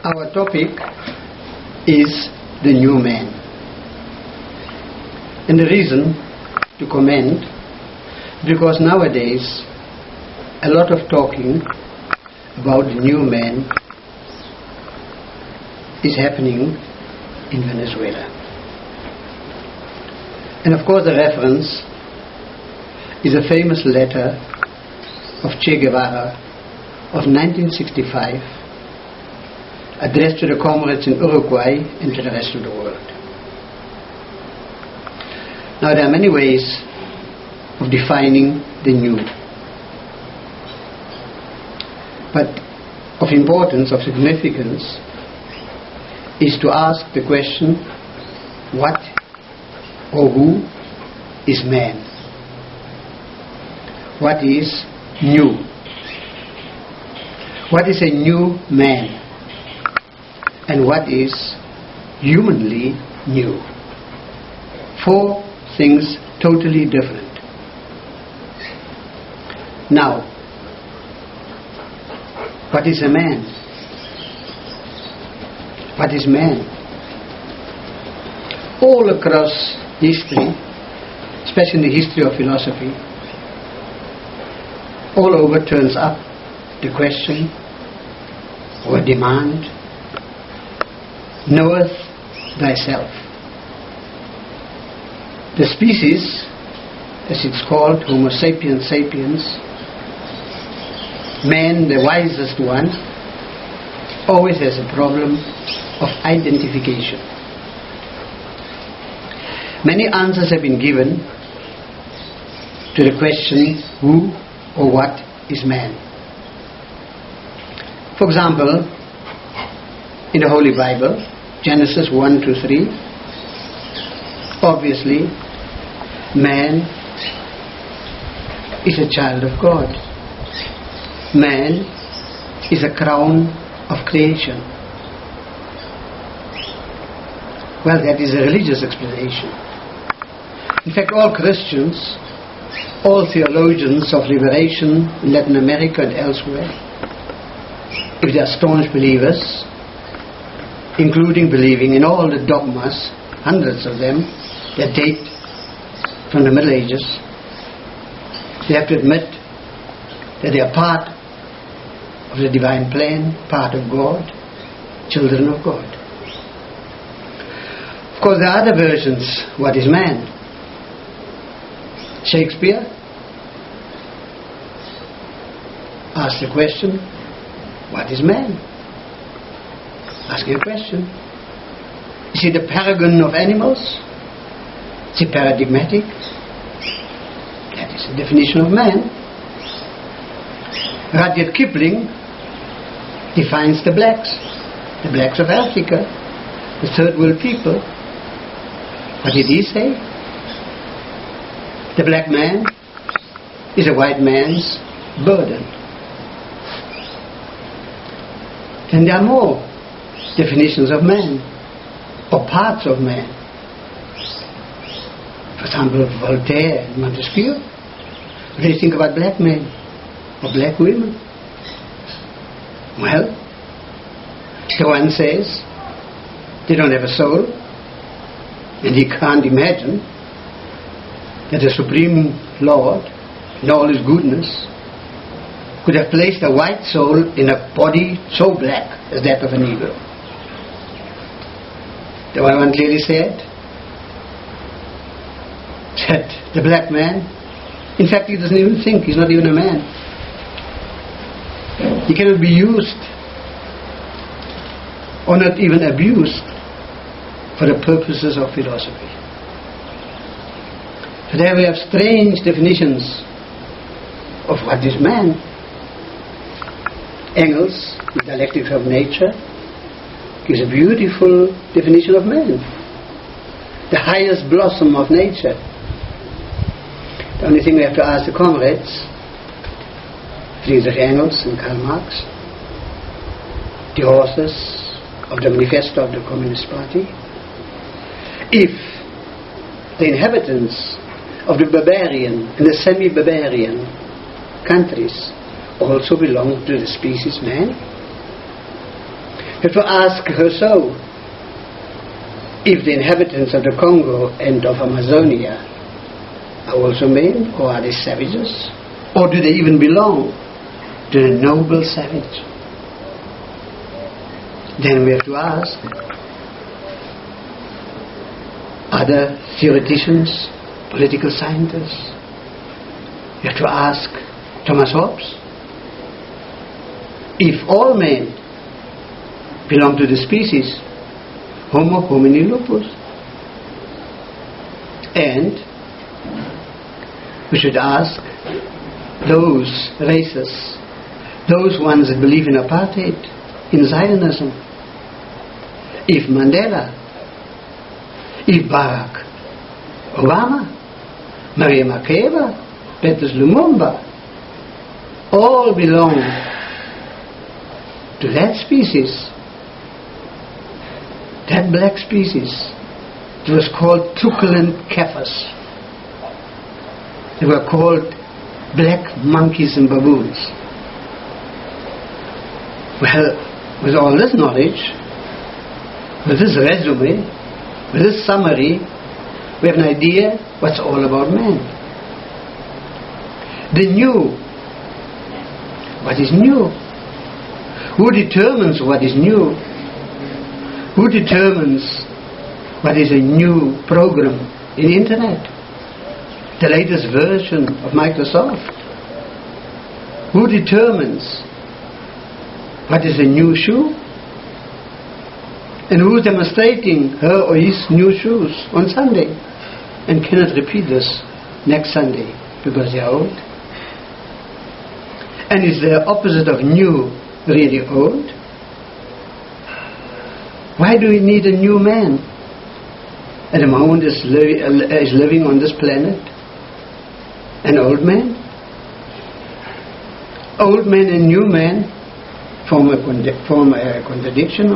Our topic is the new man. And the reason to comment, because nowadays a lot of talking about the new man is happening in Venezuela. And of course the reference is a famous letter of Che Guevara of 1965, addressed to the comrades in Uruguay and to the rest of the world. Now there are many ways of defining the new. But of importance, of significance, is to ask the question, what or who is man? What is new? What is a new man? And what is humanly new? Four things totally different. Now, what is a man? What is man? All across history, especially in the history of philosophy, all over turns up the question or demand, knoweth thyself. The species, as it's called, Homo sapiens sapiens, man, the wisest one, always has a problem of identification. Many answers have been given to the question, who or what is man? For example, in the Holy Bible, Genesis 1 to 3, obviously, man is a child of God. Man is a crown of creation. Well, that is a religious explanation. In fact, all Christians, all theologians of liberation in Latin America and elsewhere, if they are staunch believers, including believing in all the dogmas, hundreds of them, that date from the Middle Ages, they have to admit that they are part of the divine plan, part of God, children of God. Of course, there are other versions. What is man? Shakespeare asked the question, what is man? Asking a question. Is he the paragon of animals? Is he paradigmatic? That is the definition of man. Rudyard Kipling defines the blacks of Africa, the third world people. What did he say? The black man is a white man's burden. And there are more definitions of man, or parts of man. For example, Voltaire and Montesquieu. What do you think about black men or black women? Well, the one says they don't have a soul, and he can't imagine that the Supreme Lord, in all his goodness, could have placed a white soul in a body so black as that of a Negro. The one clearly said that the black man, in fact, he doesn't even think, he's not even a man. He cannot be used or not even abused for the purposes of philosophy. So there we have strange definitions of what is man. Engels, in Dialectics of Nature, gives a beautiful definition of man. The highest blossom of nature. The only thing we have to ask the comrades, Friedrich Engels and Karl Marx, the authors of the Manifesto of the Communist Party, if the inhabitants of the barbarian and the semi-barbarian countries also belong to the species man. You have to ask Rousseau if the inhabitants of the Congo and of Amazonia are also men, or are they savages, or do they even belong to the noble savage? Then we have to ask other theoreticians, political scientists. You have to ask Thomas Hobbes if all men belong to the species Homo homini lupus. And we should ask those races, those ones that believe in apartheid, in Zionism, if Mandela, if Barack Obama, Maria Makeba, Petrus Lumumba, all belong to that species, that black species. It was called truculent Kaffirs. They were called black monkeys and baboons. Well, with all this knowledge, with this resume, with this summary, we have an idea what's all about man. The new. What is new? Who determines what is new? Who determines what is a new program in the internet? The latest version of Microsoft? Who determines what is a new shoe? And who is demonstrating her or his new shoes on Sunday and cannot repeat this next Sunday because they are old? And is the opposite of new really old? Why do we need a new man? At the moment is living on this planet an old man? Old man and new man form a contradiction.